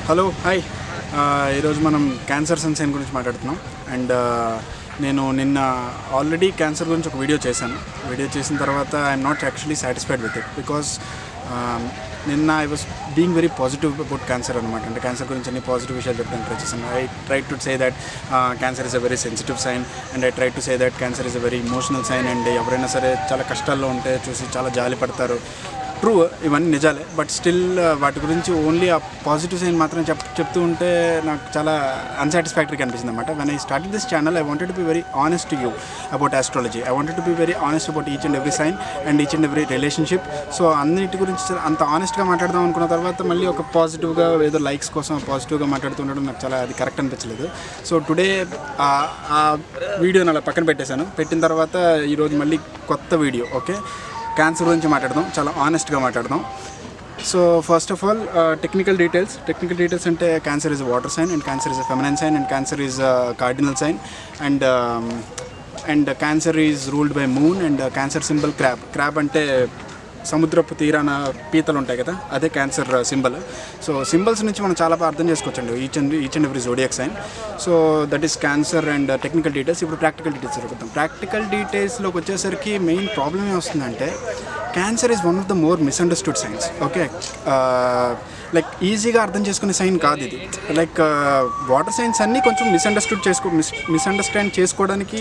Hello hi, ఈరోజు మనం cancer Sunshine గురించి మాట్లాడుతున్నాం. అండ్ నేను నిన్న ఆల్రెడీ క్యాన్సర్ గురించి ఒక వీడియో చేసిన తర్వాత I'm not actually satisfied with it because నిన్న I was being very positive about cancer అనమాట. అంటే క్యాన్సర్ గురించి అన్ని పాజిటివ్ విషయాలు చెప్పడానికి ట్రై చేశాను. I try to say that cancer is a very sensitive sign and I try to say that cancer is a very emotional sign. And ఎవరైనా సరే చాలా కష్టాల్లో ఉంటే చూసి చాలా జాలి పడతారు. ట్రూ, ఇవన్నీ నిజాలే. బట్ స్టిల్ వాటి గురించి ఓన్లీ ఆ పాజిటివ్ సైన్ మాత్రం చెప్తూ ఉంటే నాకు చాలా అన్సాటిస్ఫాక్టరీగా అనిపించింది అనమాట. When I started this channel I wanted to be very honest to you about astrology. I wanted to be very honest about each and every sign and each and every relationship. So అన్నిటి గురించి అంత ఆనెస్ట్గా మాట్లాడదాం అనుకున్న తర్వాత మళ్ళీ ఒక పాజిటివ్గా ఏదో లైక్స్ కోసం పాజిటివ్గా మాట్లాడుతుండడం నాకు చాలా అది కరెక్ట్ అనిపించలేదు. సో టుడే ఆ వీడియోని అలా పక్కన పెట్టిన తర్వాత ఈరోజు మళ్ళీ కొత్త వీడియో, ఓకే, క్యాన్సర్ గురించి మాట్లాడదాం, చాలా ఆనెస్ట్గా మాట్లాడదాం. So first of all technical details అంటే cancer is water sign and cancer is feminine sign and cancer is cardinal sign and cancer is ruled by moon and cancer symbol crab అంటే సముద్రపు తీరాన పీతలు ఉంటాయి కదా, అదే క్యాన్సర్ సింబల్. సో సింబల్స్ నుంచి మనం చాలా బాగా అర్థం చేసుకోవచ్చండి each and every zodiac sign. So that is cancer and technical details. ఇప్పుడు ప్రాక్టికల్ డీటెయిల్స్ జరుగుతాం. ప్రాక్టికల్ డీటెయిల్స్లోకి వచ్చేసరికి మెయిన్ ప్రాబ్లం ఏమొస్తుందంటే cancer is one of the more misunderstood signs. Okay, like ఈజీగా అర్థం చేసుకునే సైన్ కాదు ఇది. లైక్ వాటర్ సైన్స్ అన్నీ కొంచెం మిస్అండర్స్టాండ్ చేసుకోవడానికి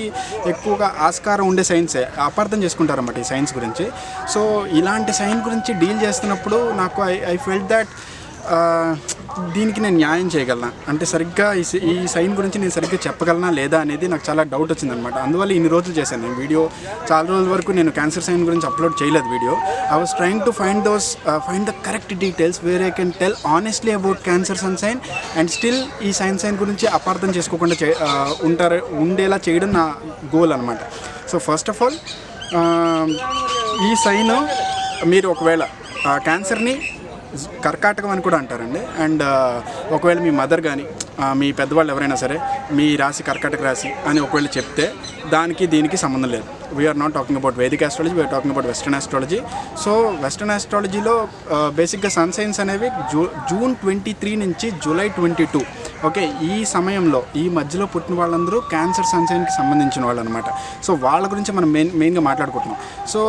ఎక్కువగా ఆస్కారం ఉండే సైన్సే, అపార్థం చేసుకుంటారన్నమాట ఈ సైన్స్ గురించి. సో ఇలాంటి సైన్ గురించి డీల్ చేస్తున్నప్పుడు నాకు ఐ ఫెల్ట్ దాట్ దీనికి నేను న్యాయం చేయగలనా, అంటే సరిగ్గా ఈ సైన్ గురించి నేను సరిగ్గా చెప్పగలనా లేదా అనేది నాకు చాలా డౌట్ వచ్చిందనమాట. అందువల్ల ఇన్ని రోజులు చేశాను నేను వీడియో. చాలా రోజుల వరకు నేను క్యాన్సర్ సైన్ గురించి అప్లోడ్ చేయలేదు video. I was trying to find the correct details where I can tell honestly about cancer sign and still ఈ సైన్ గురించి అపార్థం చేసుకోకుండా ఉండేలా చేయడం నా గోల్ అనమాట. సో ఫస్ట్ ఆఫ్ ఆల్ ఈ సైన్ మీరు ఒకవేళ క్యాన్సర్ని కర్కాటకం అని కూడా అంటారండి. అండ్ ఒకవేళ మీ మదర్ కానీ మీ పెద్దవాళ్ళు ఎవరైనా సరే మీ రాశి కర్కాటక రాశి అని ఒకవేళ చెప్తే దానికి దీనికి సంబంధం లేదు. We're not talking about Vedic astrology, we're talking about western astrology. So western ఆస్ట్రాలజీలో బేసిక్గా సన్ సైన్స్ అనేవి జూన్ 23 నుంచి జూలై 22, ఓకే, ఈ సమయంలో ఈ మధ్యలో పుట్టిన వాళ్ళందరూ క్యాన్సర్ సన్ సైన్కి సంబంధించిన వాళ్ళు అనమాట. సో వాళ్ళ గురించి మనం మెయిన్గా మాట్లాడుకుంటున్నాం. సో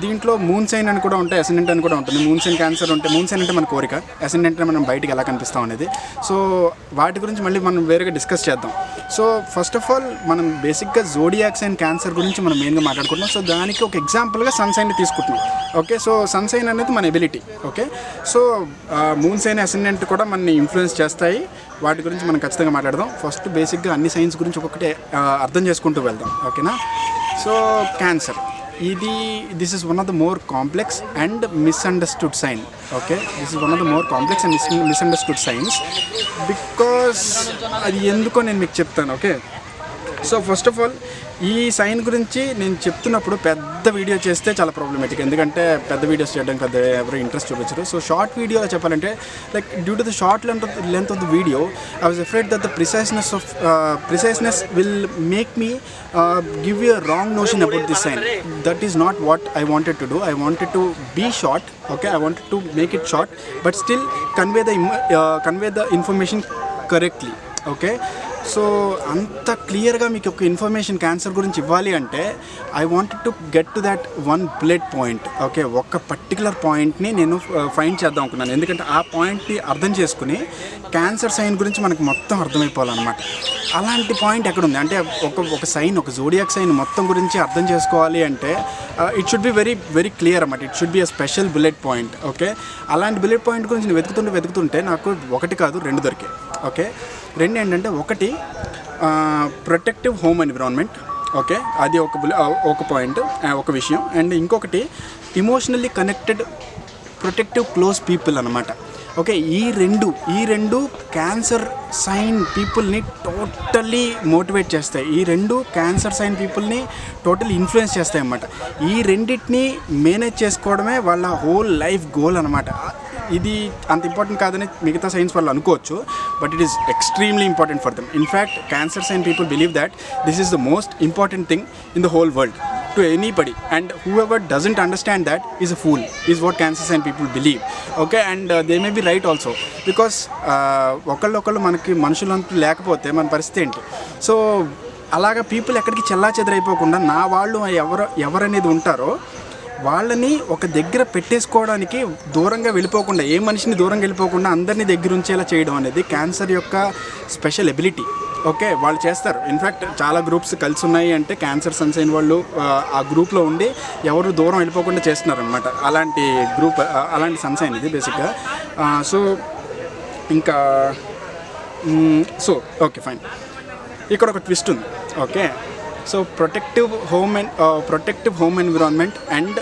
దీంట్లో మూన్ సైన్ అని కూడా ఉంటాయి, అసెండెంట్ అని కూడా ఉంటుంది. మూన్ సైన్ క్యాన్సర్ ఉంటే మూన్ సైన్ అంటే మన కోరిక, అసెండెంట్ అంటే మనం బయటికి ఎలా కనిపిస్తాం అనేది. సో వాటి గురించి మళ్ళీ మనం వేరేగా డిస్కస్ చేద్దాం. సో ఫస్ట్ ఆఫ్ ఆల్ మనం బేసిక్గా జోడియాక్ సైన్ క్యాన్సర్ గురించి మనం మెయిన్గా మాట్లాడుకుంటున్నాం. సో దానికి ఒక ఎగ్జాంపుల్గా సన్ సైన్ని తీసుకుంటున్నాం. ఓకే, సో సన్ సైన్ అనేది మన ability. Okay, so moon sign ascendant కూడా మనని ఇన్ఫ్లుయెన్స్ చేస్తాయి. వాటి గురించి మనం ఖచ్చితంగా మాట్లాడదాం. ఫస్ట్ బేసిక్గా అన్ని సైన్స్ గురించి ఒక్కొక్కటి అర్థం చేసుకుంటూ వెళ్దాం, ఓకేనా. So cancer this is one of the more complex and misunderstood sign. Okay, this is one of the more complex and misunderstood signs because అది ఎందుకో నేను మీకు చెప్తాను. Okay, so first of all ఈ సైన్ గురించి నేను చెప్తున్నప్పుడు పెద్ద వీడియో చేస్తే చాలా ప్రాబ్లమేటిక్, ఎందుకంటే పెద్ద వీడియోస్ చేయడానికి పెద్ద ఎవరు ఇంట్రెస్ట్ చూపించరు. సో షార్ట్ వీడియోలో చెప్పాలంటే like due to the short length of the video I was afraid that the preciseness will make me give you a wrong notion about this sign. That is not what I wanted to do. I wanted to be short. Okay, I wanted to make it short but still convey the information correctly. Okay, so అంత క్లియర్గా మీకు ఒక information cancer గురించి ఇవ్వాలి అంటే I wanted to get to that one bullet point. Okay, ఒక particular పాయింట్ని నేను ఫైండ్ చేద్దాం అనుకున్నాను, ఎందుకంటే ఆ పాయింట్ని అర్థం చేసుకుని క్యాన్సర్ సైన్ గురించి మనకు మొత్తం అర్థమైపోవాలన్నమాట. అలాంటి పాయింట్ ఎక్కడుంది అంటే ఒక సైన్, ఒక జోడియాక్ సైన్ మొత్తం గురించి అర్థం చేసుకోవాలి అంటే it should be very very clear అన్నమాట. It should be a special bullet point. Okay, అలాంటి బుల్లెట్ పాయింట్ గురించి నేను వెతుకుతుంటే నాకు ఒకటి కాదు రెండు దొరికాయి. ఓకే, రెండు ఏంటంటే ఒకటి ప్రొటెక్టివ్ హోమ్ ఎన్విరాన్మెంట్. ఓకే, అది ఒక పాయింట్, ఒక విషయం. అండ్ ఇంకొకటి emotionally connected protective close people అన్నమాట. ఓకే, ఈ రెండు క్యాన్సర్ సైన్ పీపుల్ని టోటల్లీ మోటివేట్ చేస్తాయి. ఈ రెండు క్యాన్సర్ సైన్ పీపుల్ని టోటల్లీ ఇన్ఫ్లుయెన్స్ చేస్తాయి అన్నమాట. ఈ రెండింటిని మేనేజ్ చేసుకోవడమే వాళ్ళ హోల్ లైఫ్ గోల్ అనమాట. ఇది అంత ఇంపార్టెంట్ కాదని మిగతా సైన్స్ వాళ్ళు అనుకోవచ్చు, but it is extremely important for them. In fact cancer sign people believe that this is the most important thing in the whole world. to anybody, and whoever doesn't understand that is a fool, is what cancer sign people believe. Okay, and they may be right also, because ఒకళ్ళు మనకి మనుషులంటూ లేకపోతే మన పరిస్థితి ఏంటి? So అలాగా people ఎక్కడికి చెల్లా చెదరైపోకుండా నా వాళ్ళు ఎవరనేది ఉంటారో వాళ్ళని ఒక దగ్గర పెట్టేసుకోవడానికి దూరంగా వెళ్ళిపోకుండా, ఏ మనిషిని దూరంగా వెళ్ళిపోకుండా అందరినీ దగ్గర ఉంచేలా చేయడం అనేది క్యాన్సర్ యొక్క స్పెషల్ ఎబిలిటీ. ఓకే, వాళ్ళు చేస్తారు. ఇన్ఫ్యాక్ట్ చాలా గ్రూప్స్ కలిసి ఉన్నాయి అంటే క్యాన్సర్ సన్సైన్ వాళ్ళు ఆ గ్రూప్లో ఉండి ఎవరు దూరం వెళ్ళిపోకుండా చేస్తున్నారు అనమాట. అలాంటి గ్రూప్, అలాంటి సన్సైన్ ఇది బేసిక్గా. సో ఇంకా ఓకే ఫైన్, ఇక్కడ ఒక ట్విస్ట్ ఉంది. Okay, so protective home environment and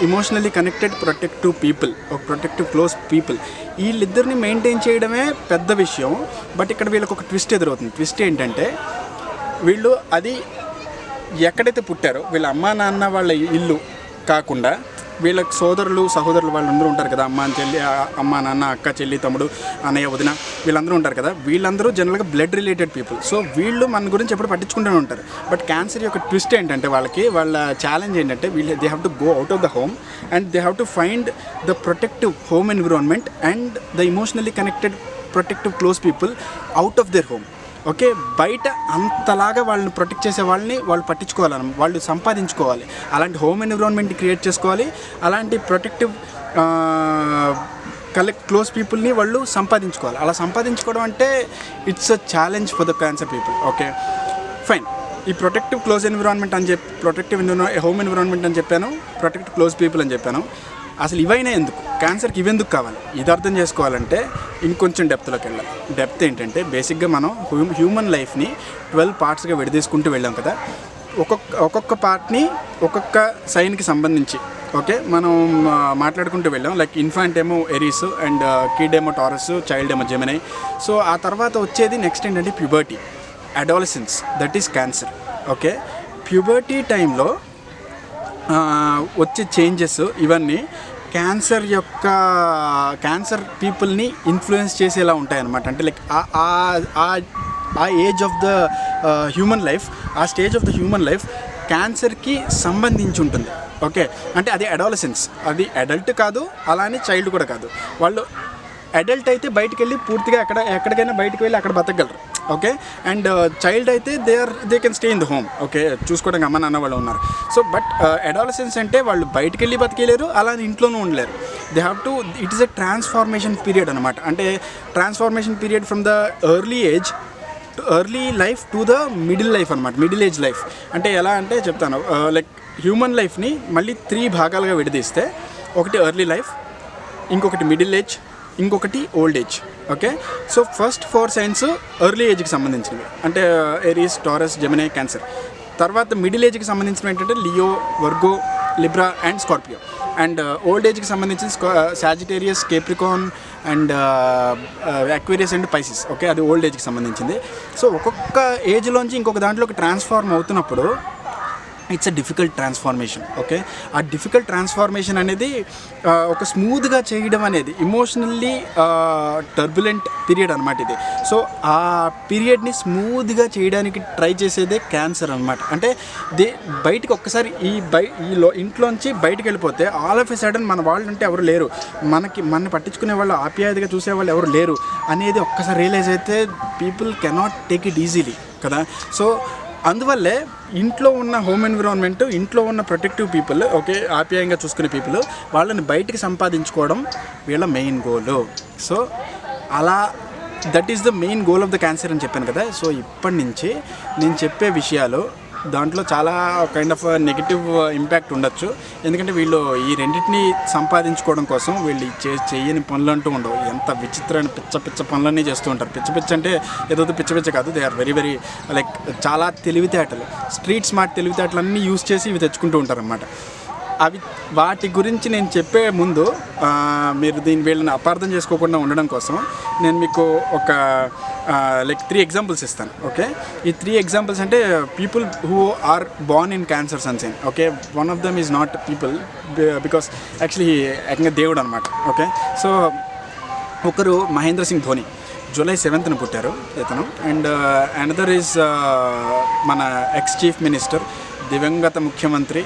emotionally connected protective people, ఒక ప్రొటెక్టివ్ క్లోజ్ పీపుల్, వీళ్ళిద్దరిని మెయింటైన్ చేయడమే పెద్ద విషయం. బట్ ఇక్కడ వీళ్ళకి ఒక ట్విస్ట్ ఎదురవుతుంది. ట్విస్ట్ ఏంటంటే వీళ్ళు అది ఎక్కడైతే పుట్టారో వీళ్ళ అమ్మా నాన్న వాళ్ళ ఇల్లు కాకుండా వీళ్ళ సోదరులు సహోదరులు వాళ్ళందరూ ఉంటారు కదా, అమ్మ నాన్న అక్క చెల్లి తమ్ముడు అన్నయ్య వదిన వీళ్ళందరూ ఉంటారు కదా, వీళ్ళందరూ జనరల్గా బ్లడ్ రిలేటెడ్ పీపుల్. సో వీళ్ళు మన గురించి ఎప్పుడు పట్టించుకుంటూనే ఉంటారు. బట్ క్యాన్సర్ యొక్క ట్విస్ట్ ఏంటంటే వాళ్ళ ఛాలెంజ్ ఏంటంటే they have to go out of the home and they have to find the protective home environment and the emotionally connected protective close people out of their home. Okay, బయట అంతలాగా వాళ్ళని protect చేసే వాళ్ళని వాళ్ళు పట్టించుకోవాలని, వాళ్ళు సంపాదించుకోవాలి. అలాంటి హోమ్ ఎన్విరాన్మెంట్ క్రియేట్ చేసుకోవాలి. అలాంటి ప్రొటెక్టివ్ క్లోజ్ పీపుల్ని వాళ్ళు సంపాదించుకోవాలి. అలా సంపాదించుకోవడం అంటే it's a challenge for the cancer people. Okay fine, ఈ ప్రొటెక్టివ్ క్లోజ్ ఎన్విరాన్మెంట్ అని చెప్పి హోమ్ ఎన్విరాన్మెంట్ అని చెప్పాను, ప్రొటెక్టివ్ క్లోజ్ పీపుల్ అని చెప్పాను. అసలు ఇవైనా ఎందుకు, క్యాన్సర్కి ఇవెందుకు కావాలి? ఇది అర్థం చేసుకోవాలంటే ఇంకొంచెం డెప్త్లోకి వెళ్ళాలి. డెప్త్ ఏంటంటే బేసిక్గా మనం హ్యూమన్ లైఫ్ని 12 పార్ట్స్గా విడదీసుకుంటూ వెళ్ళాం కదా. ఒక్కొక్క పార్ట్ని ఒక్కొక్క సైన్కి సంబంధించి ఓకే మనం మాట్లాడుకుంటూ వెళ్ళాం. లైక్ ఇన్ఫాంట్ ఏమో ఎరీస్ అండ్ కిడ్ ఏమో టారస్, చైల్డ్ ఏమో జెమినై. సో ఆ తర్వాత వచ్చేది నెక్స్ట్ ఏంటంటే puberty, adolescence, that is cancer. Okay, puberty టైంలో వచ్చే చేంజెస్ ఇవన్నీ క్యాన్సర్ పీపుల్ని ఇన్ఫ్లుయెన్స్ చేసేలా ఉంటాయన్నమాట. అంటే like uh age of the human life, uh stage of the human life క్యాన్సర్కి సంబంధించి ఉంటుంది. ఓకే, అంటే అది అడాలసెన్స్, అది అడల్ట్ కాదు, అలానే చైల్డ్ కూడా కాదు. వాళ్ళు అడల్ట్ అయితే బయటికి వెళ్ళి పూర్తిగా ఎక్కడికైనా బయటికి వెళ్ళి అక్కడ బతకగలరు. ఓకే, అండ్ చైల్డ్ అయితే they can stay in the home. Okay, చూసుకోవడానికి అమ్మ నాన్న వాళ్ళు ఉన్నారు. సో బట్ అడాలసెన్స్ అంటే వాళ్ళు బయటికి వెళ్ళి బతికేలేరు, అలానే ఇంట్లోనూ ఉండలేరు. They have to, it is a transformation period అనమాట. అంటే transformation period from the early life to the middle life అనమాట, మిడిల్ ఏజ్ లైఫ్. అంటే ఎలా అంటే చెప్తాను, లైక్ హ్యూమన్ లైఫ్ని మళ్ళీ 3 భాగాలుగా విడదీస్తే ఒకటి ఎర్లీ లైఫ్, ఇంకొకటి మిడిల్ ఏజ్, ఇంకొకటి old age. Okay, so first 4 science early ఏజ్కి సంబంధించినవి, అంటే ఎరీస్, టారస్, జెమినై, క్యాన్సర్. తర్వాత మిడిల్ ఏజ్కి సంబంధించినవి ఏంటంటే Leo, Virgo, Libra and Scorpio. And old ఏజ్కి సంబంధించిన Sagittarius, Capricorn and Aquarius and Pisces. Okay, అది ఓల్డ్ ఏజ్కి సంబంధించింది. సో ఒక్కొక్క ఏజ్లోంచి ఇంకొక దాంట్లోకి ట్రాన్స్ఫార్మ్ అవుతున్నప్పుడు it's a difficult transformation. Okay, ఆ డిఫికల్ట్ ట్రాన్స్ఫార్మేషన్ అనేది ఒక స్మూత్గా చేయడం అనేది ఇమోషనల్లీ టర్బులెంట్ పీరియడ్ అనమాట ఇది. సో ఆ పీరియడ్ని స్మూత్గా చేయడానికి ట్రై చేసేదే క్యాన్సర్ అనమాట. అంటే బయటికి ఒక్కసారి ఇంట్లోంచి బయటకు వెళ్ళిపోతే ఆల్ ఆఫ్ ఎ సడన్ మన వాళ్ళు అంటే ఎవరు లేరు, మనని పట్టించుకునే వాళ్ళు, ఆప్యాయతగా చూసేవాళ్ళు ఎవరు లేరు అనేది ఒక్కసారి రియలైజ్ అయితే people cannot take it easily కదా. సో అందువల్లే ఇంట్లో ఉన్న హోమ్ ఎన్విరాన్మెంట్, ఇంట్లో ఉన్న ప్రొటెక్టివ్ పీపుల్, ఓకే ఆప్యాయంగా చూసుకునే పీపుల్, వాళ్ళని బయటికి సంపాదించుకోవడం వీళ్ళ మెయిన్ గోల్. సో అలా that is the main goal of the cancer అని చెప్పాను కదా. సో ఇప్పటి నుంచి నేను చెప్పే విషయాలు దాంట్లో చాలా కైండ్ ఆఫ్ నెగిటివ్ ఇంపాక్ట్ ఉండొచ్చు. ఎందుకంటే వీళ్ళు ఈ రెండింటిని సంపాదించుకోవడం కోసం వీళ్ళు చేయని పనులు అంటూ ఉండవు. ఎంత విచిత్రమైన పిచ్చ పనులన్నీ చేస్తూ ఉంటారు. పిచ్చ అంటే ఏదో పిచ్చ కాదు, they are very very like చాలా తెలివితేటలు, స్ట్రీట్ స్మార్ట్ తెలివితేటలన్నీ యూజ్ చేసి ఇవి తెచ్చుకుంటూ ఉంటారు అన్నమాట. వాటి గురించి నేను చెప్పే ముందు మీరు వీళ్ళని అపార్థం చేసుకోకుండా ఉండడం కోసం నేను మీకు ఒక లైక్ 3 ఎగ్జాంపుల్స్ ఇస్తాను. ఓకే, ఈ 3 ఎగ్జాంపుల్స్ అంటే people who are born in cancer sun sign. Okay, one of them is not people because actually ఏకంగా దేవుడు అనమాట. ఓకే, సో ఒకరు మహేంద్ర సింగ్ ధోని, జూలై 7th పుట్టారు ఇతను. అండ్ అనదర్ ఈజ్ మన ఎక్స్ చీఫ్ మినిస్టర్ దివంగత ముఖ్యమంత్రి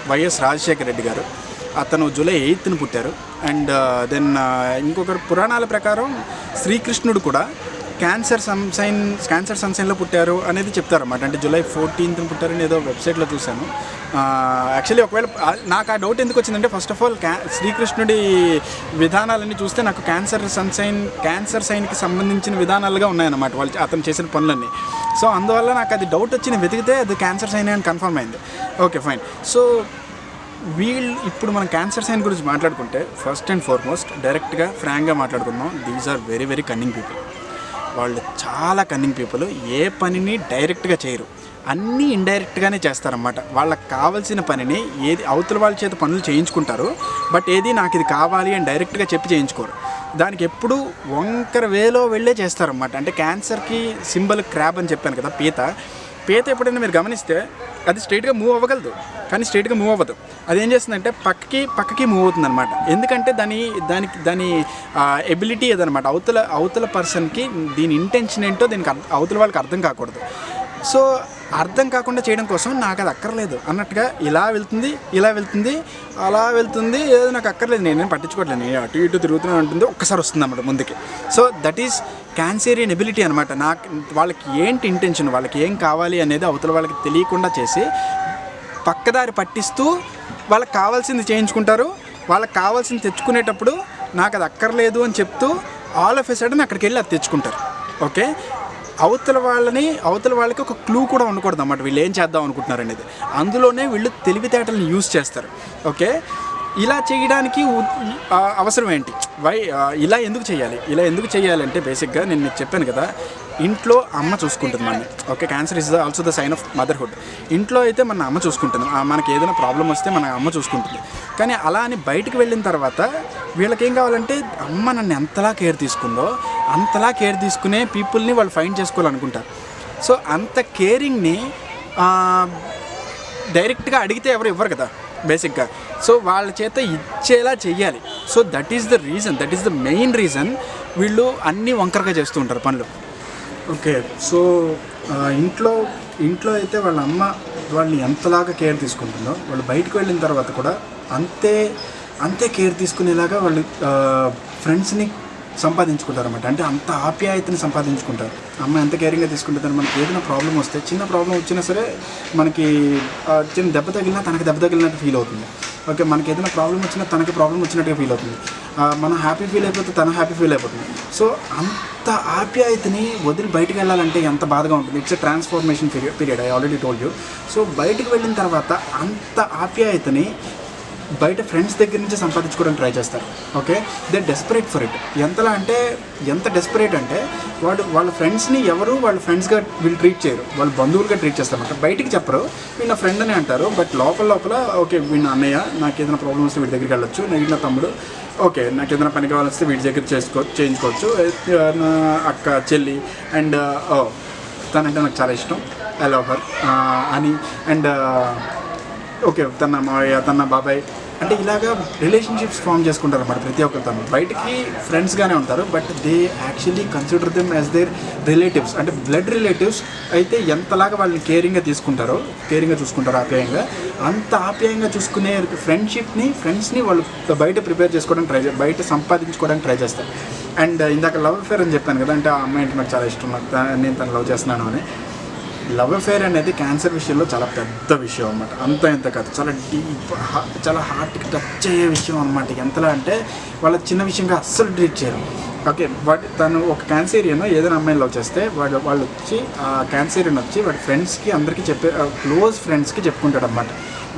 వైఎస్ రాజశేఖర రెడ్డి గారు. అతను జూలై 8న పుట్టారు. అండ్ దెన్ ఇంకొకరు పురాణాల ప్రకారం శ్రీకృష్ణుడు కూడా క్యాన్సర్ సన్సైన్లో పుట్టారు అనేది చెప్తారన్నమాట. అంటే జూలై 14న పుట్టారని ఏదో వెబ్సైట్లో చూశాను. యాక్చువల్లీ ఒకవేళ నాకు ఆ డౌట్ ఎందుకు వచ్చిందంటే, ఫస్ట్ ఆఫ్ ఆల్ శ్రీకృష్ణుడి విధానాలన్నీ చూస్తే నాకు క్యాన్సర్ సైన్కి సంబంధించిన విధానాలుగా ఉన్నాయన్నమాట వాళ్ళు అతను చేసిన పనులన్నీ. సో అందువల్ల నాకు అది డౌట్ వచ్చి నేను వెతికితే అది క్యాన్సర్ సైన్ అని కన్ఫర్మ్ అయింది. Okay fine. సో ఇప్పుడు మనం క్యాన్సర్ సైన్ గురించి మాట్లాడుకుంటే ఫస్ట్ అండ్ ఫార్మోస్ట్ డైరెక్ట్గా ఫ్రాంక్గా మాట్లాడుకుందాం. These are very very cunning people. వాళ్ళు చాలా కన్నింగ్ పీపుల్. ఏ పనిని డైరెక్ట్గా చేయరు, అన్నీ ఇండైరెక్ట్గానే చేస్తారన్నమాట. వాళ్ళకి కావాల్సిన పనిని ఏది అవతల వాళ్ళ చేత పనులు చేయించుకుంటారు, బట్ ఏది నాకు ఇది కావాలి అని డైరెక్ట్గా చెప్పి చేయించుకోరు. దానికి ఎప్పుడు వంకర వేలో వెళ్ళే చేస్తారన్నమాట. అంటే క్యాన్సర్కి సింబల్ క్రాబ్ అని చెప్పాను కదా, పీత ఎప్పుడైనా మీరు గమనిస్తే అది స్ట్రైట్గా మూవ్ అవ్వగలదు, కానీ స్ట్రైట్గా మూవ్ అవ్వదు. అది ఏం చేస్తుందంటే పక్కకి మూవ్ అవుతుంది అనమాట. ఎందుకంటే దాని ఎబిలిటీ ఏదనమాట. అవతల పర్సన్కి దీని ఇంటెన్షన్ ఏంటో దీనికి అవతల వాళ్ళకి అర్థం కాకూడదు. సో అర్థం కాకుండా చేయడం కోసం నాకు అది అక్కర్లేదు అన్నట్టుగా ఇలా వెళ్తుంది అలా వెళ్తుంది, ఏదో నాకు అక్కర్లేదు, నేనేం పట్టించుకోవట్లేదు, నేను అటు ఇటు తిరుగుతూనే ఉంటుంది, ఒక్కసారి వస్తుంది అన్నమాట ముందుకి. సో దట్ ఈస్ క్యాన్సరియన్ ఎబిలిటీ అనమాట. వాళ్ళకి ఏంటి ఇంటెన్షన్, వాళ్ళకి ఏం కావాలి అనేది అవతల వాళ్ళకి తెలియకుండా చేసి పక్కదారి పట్టిస్తూ వాళ్ళకి కావాల్సింది చేయించుకుంటారు. వాళ్ళకి కావాల్సింది తెచ్చుకునేటప్పుడు నాకు అది అక్కర్లేదు అని చెప్తూ ఆల్ ఆఫ్ ఎ సడన్ అక్కడికి వెళ్ళి అది తెచ్చుకుంటారు. ఓకే, అవతల వాళ్ళకి ఒక క్లూ కూడా ఉండకూడదు అన్నమాట, వీళ్ళు ఏం చేద్దాం అనుకుంటున్నారు అనేది. అందులోనే వీళ్ళు తెలివితేటలను యూజ్ చేస్తారు. ఓకే, ఇలా చేయడానికి అవసరం ఏంటి, ఇలా ఎందుకు చేయాలి అంటే బేసిక్గా నేను మీకు చెప్పాను కదా, ఇంట్లో అమ్మ చూసుకుంటుంది మనని. Okay, cancer is also the sign of motherhood. ఇంట్లో అయితే మన అమ్మ చూసుకుంటుంది, మనకి ఏదైనా ప్రాబ్లం వస్తే మన అమ్మ చూసుకుంటుంది. కానీ అలా అని బయటకు వెళ్ళిన తర్వాత వీళ్ళకి ఏం కావాలంటే, అమ్మ నన్ను ఎంతలా కేర్ తీసుకుందో అంతలా కేర్ తీసుకునే పీపుల్ని వాళ్ళు ఫైండ్ చేసుకోవాలనుకుంటారు. సో అంత కేరింగ్ని డైరెక్ట్గా అడిగితే ఎవరు ఇవ్వరు కదా బేసిక్గా. సో వాళ్ళ చేత ఇచ్చేలా చెయ్యాలి. So that is the main reason వీళ్ళు అన్నీ వంకరగా చేస్తూ ఉంటారు పనులు. ఓకే, సో ఇంట్లో అయితే వాళ్ళ అమ్మ వాళ్ళని ఎంతలాగా కేర్ తీసుకుంటుందో, వాళ్ళు బయటకు వెళ్ళిన తర్వాత కూడా అంతే కేర్ తీసుకునేలాగా వాళ్ళు ఫ్రెండ్స్ని సంపాదించుకుంటారు అన్నమాట. అంటే అంత ఆప్యాయతని సంపాదించుకుంటారు. అమ్మ ఎంత కేరింగ్గా తీసుకుంటుందని మనకి ఏదైనా ప్రాబ్లం వస్తే, చిన్న ప్రాబ్లం వచ్చినా సరే మనకి చిన్న దెబ్బ తగిలినా తనకి దెబ్బ తగిలినట్టు ఫీల్ అవుతుంది. ఓకే, మనకి ఏదైనా ప్రాబ్లం వచ్చినా తనకి ప్రాబ్లం వచ్చినట్టుగా ఫీల్ అవుతుంది. మనం హ్యాపీ ఫీల్ అయిపోతే తన హ్యాపీ ఫీల్ అయిపోతుంది. సో అంత ఆప్యాయతని వదిలి బయటకు వెళ్ళాలంటే ఎంత బాధగా ఉంటుంది. It's a transformation period, I already told you. So బయటకు వెళ్ళిన తర్వాత అంత ఆప్యాయతని బయట ఫ్రెండ్స్ దగ్గర నుంచి సంపాదించుకోవడానికి ట్రై చేస్తారు. Okay, they desperate for it. ఎంత డెస్పరేట్ అంటే వాళ్ళ ఫ్రెండ్స్ని వాళ్ళ ఫ్రెండ్స్గా వీళ్ళు ట్రీట్ చేయరు, వాళ్ళు బంధువులుగా ట్రీట్ చేస్తారన్నమాట. బయటికి చెప్పరు, వీళ్ళు నా ఫ్రెండ్ అని అంటారు, బట్ లోపల ఓకే వీళ్ళ అన్నయ్య, నాకు ఏదైనా ప్రాబ్లం వస్తే వీడి దగ్గరికి వెళ్ళొచ్చు, నేను నా తమ్ముడు, ఓకే నాకు ఏదైనా పని కావాల్సి వీడి దగ్గర చేయించుకోవచ్చు, నా అక్క చెల్లి, అండ్ తనంటే నాకు చాలా ఇష్టం, ఐ లవ్ హర్ అని, అండ్ ఓకే తన మావయ్య, తన బాబాయ్, అంటే ఇలాగా రిలేషన్షిప్స్ ఫామ్ చేసుకుంటారు అన్నమాట ప్రతి ఒక్కరితో. బయటికి ఫ్రెండ్స్గానే ఉంటారు, but they actually consider them as their relatives. అంటే బ్లడ్ రిలేటివ్స్ అయితే ఎంతలాగా వాళ్ళని కేరింగ్గా చూసుకుంటారో ఆప్యాయంగా, అంత ఆప్యాయంగా చూసుకునే ఫ్రెండ్స్ని వాళ్ళు బయట ప్రిపేర్ చేసుకోవడానికి బయట సంపాదించుకోవడానికి ట్రై చేస్తారు. అండ్ ఇందాక లవ్ అఫేర్ అని చెప్పాను కదా, అంటే ఆ అమ్మాయి అంటే నాకు చాలా ఇష్టం, నేను తను లవ్ చేస్తున్నాను అని. లవ్ అఫేర్ అనేది క్యాన్సర్ విషయంలో చాలా పెద్ద విషయం అన్నమాట. అంత కాదు, చాలా డీప్, చాలా హార్ట్కి టచ్ అయ్యే విషయం అన్నమాట. ఎంతలా అంటే వాళ్ళ చిన్న విషయంగా అస్సలు ట్రీట్ చేయరు. ఓకే, తను ఒక క్యాన్సరియన్ ఏదైనా అమ్మాయిని లవ్ చేస్తే వాళ్ళు వచ్చి ఆ క్యాన్సరియన్ వచ్చి వాడి ఫ్రెండ్స్కి అందరికీ క్లోజ్ ఫ్రెండ్స్కి చెప్పుకుంటాడు అన్నమాట,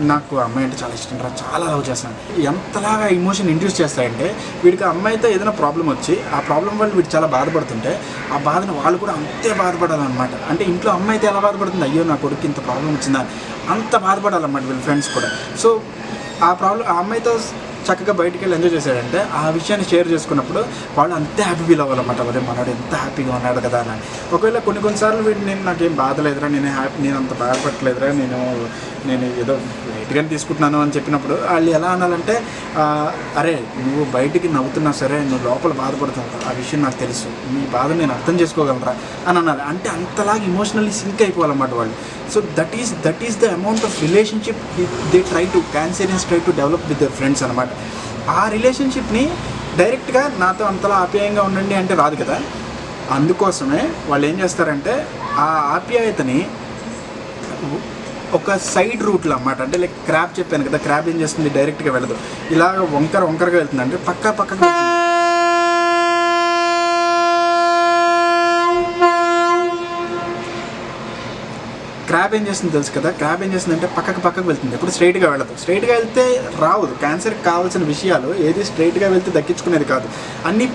నాకు అమ్మాయి అంటే చాలా ఇష్టం రా, చాలా లవ్ చేస్తాను. ఎంతలాగా ఎమోషన్ ఇండ్యూస్ చేస్తాయంటే, వీడికి అమ్మాయితో ఏదైనా ప్రాబ్లం వచ్చి ఆ ప్రాబ్లం వల్ల వీడు చాలా బాధపడుతుంటే ఆ బాధను వాళ్ళు కూడా అంతే బాధపడాలన్నమాట. అంటే ఇంట్లో అమ్మాయితో ఎలా బాధపడుతుంది, అయ్యో నా కొడుకు ఇంత ప్రాబ్లం వచ్చిందా, అంత బాధపడాలన్నమాట వీళ్ళ ఫ్రెండ్స్ కూడా. సో ఆ అమ్మాయితో చక్కగా బయటికి వెళ్ళి ఎంజాయ్ చేశాడంటే ఆ విషయాన్ని షేర్ చేసుకున్నప్పుడు వాళ్ళు అంతే హ్యాపీ ఫీల్ అవ్వాలన్నమాట. అదే మనవాడు ఎంత హ్యాపీగా ఉన్నాడు కదా అని. ఒకవేళ కొన్నిసార్లు వీడు నాకేం బాధ లేదురా, నేను అంత బాధపడలేదురా, నేను ఏదో లైట్గానే తీసుకుంటున్నాను అని చెప్పినప్పుడు వాళ్ళు ఎలా అనాలంటే అరే నువ్వు బయటికి నవ్వుతున్నా సరే నువ్వు లోపల బాధపడుతున్నావు, ఆ విషయం నాకు తెలుసు, నీ బాధ నేను అర్థం చేసుకోగలరా అని అనాలి. అంటే అంతలాగా ఇమోషనల్లీ సింక్ అయిపోవాలన్నమాట వాళ్ళు. So that is the amount of relationship they try to క్యాన్సరియన్స్ try to develop with their friends అనమాట. ఆ రిలేషన్షిప్ని డైరెక్ట్గా నాతో అంతలా ఆప్యాయంగా ఉండండి అంటే రాదు కదా. అందుకోసమే వాళ్ళు ఏం చేస్తారంటే ఆ ఆప్యాయతని ఒక సైడ్ రూట్లో అన్నమాట. అంటే లైక్ క్రాబ్ చెప్పాను కదా, క్రాబ్ ఏం చేస్తుంది, డైరెక్ట్గా వెళ్ళదు, ఇలాగ వంకరగా వెళ్తుంది. అంటే పక్కకు క్రాబ్ ఏం చేస్తుంది తెలుసు కదా, క్రాబ్ ఏం చేస్తుందంటే పక్కకు వెళ్తుంది, ఎప్పుడు స్ట్రైట్గా వెళ్ళదు. స్ట్రైట్గా వెళ్తే రావదు. క్యాన్సర్కి కావాల్సిన విషయాలు ఏది స్ట్రైట్గా వెళ్తే దక్కించుకునేది కాదు, అన్ని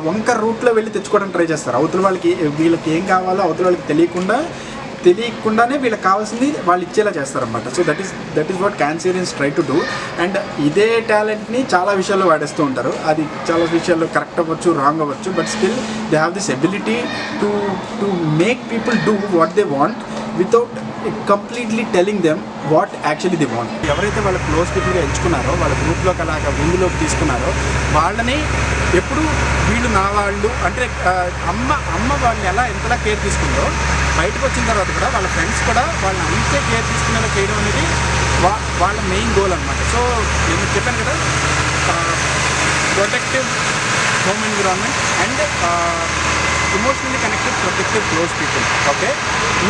వంకర రూట్లో వెళ్ళి తెచ్చుకోవడానికి ట్రై చేస్తారు. అవతల వీళ్ళకి ఏం కావాలో అవతల వాళ్ళకి తెలియకుండానే వీళ్ళకి కావాల్సింది వాళ్ళు ఇచ్చేలా చేస్తారన్నమాట. So that is what క్యాన్సరియన్స్ try to do. And ఇదే టాలెంట్ని చాలా విషయాల్లో వాడేస్తూ ఉంటారు. అది చాలా విషయాల్లో కరెక్ట్ అవ్వచ్చు, రాంగ్ అవ్వచ్చు, but still they have this ability to make people do what they want without completely telling them what actually the want. ఎవరైతే వాళ్ళ క్లోజ్ పీపుల్గా ఎంచుకున్నారో, వాళ్ళ గ్రూప్లోకి అలాగా విందులోకి తీసుకున్నారో, వాళ్ళని ఎప్పుడు వీళ్ళు నా వాళ్ళు అంటే అమ్మ వాళ్ళని ఎంతలా కేర్ తీసుకుందో, బయటకు వచ్చిన తర్వాత కూడా వాళ్ళ ఫ్రెండ్స్ కూడా వాళ్ళని అంతే కేర్ తీసుకునేలా చేయడం అనేది వాళ్ళ మెయిన్ గోల్ అనమాట. సో నేను చెప్పాను కదా, protective home environment and emotionally connected protective close people. Okay,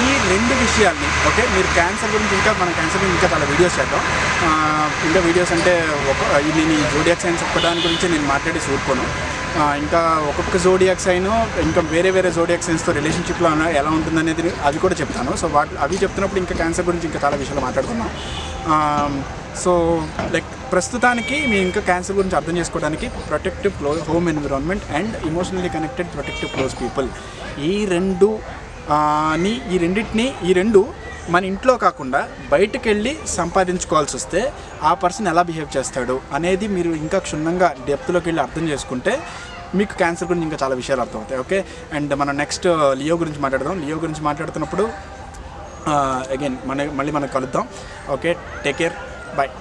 ఈ రెండు విషయాల్ని ఓకే మీరు క్యాన్సర్ గురించి మనం క్యాన్సర్ గురించి ఇంకా చాలా వీడియోస్ చేద్దాం. ఇంకా వీడియోస్ అంటే నేను ఈ జోడియాక్ సైన్స్ ఒక్కదాని గురించి నేను మాట్లాడి చూడుకోను. ఇంకా ఒక్కొక్క జోడియాక్ సైన్ ఇంకా వేరే జోడియాక్ సైన్స్తో రిలేషన్షిప్లో ఎలా ఉంటుందనేది అది కూడా చెప్తాను. సో అవి చెప్తున్నప్పుడు ఇంకా క్యాన్సర్ గురించి ఇంకా చాలా విషయాలు మాట్లాడుకున్నాం. సో లైక్ ప్రస్తుతానికి మేము ఇంకా క్యాన్సర్ గురించి అర్థం చేసుకోవడానికి protective home environment and emotionally connected protective close people, ఈ రెండు మన ఇంట్లో కాకుండా బయటకు వెళ్ళి సంపాదించుకోవాల్సి వస్తే ఆ పర్సన్ ఎలా బిహేవ్ చేస్తాడు అనేది మీరు ఇంకా క్షుణ్ణంగా డెప్త్లోకి వెళ్ళి అర్థం చేసుకుంటే మీకు క్యాన్సర్ గురించి ఇంకా చాలా విషయాలు అర్థమవుతాయి. ఓకే, అండ్ మనం నెక్స్ట్ లియో గురించి మాట్లాడదాం. లియో గురించి మాట్లాడుతున్నప్పుడు అగైన్ మనం కలుద్దాం. Okay, take care, bye.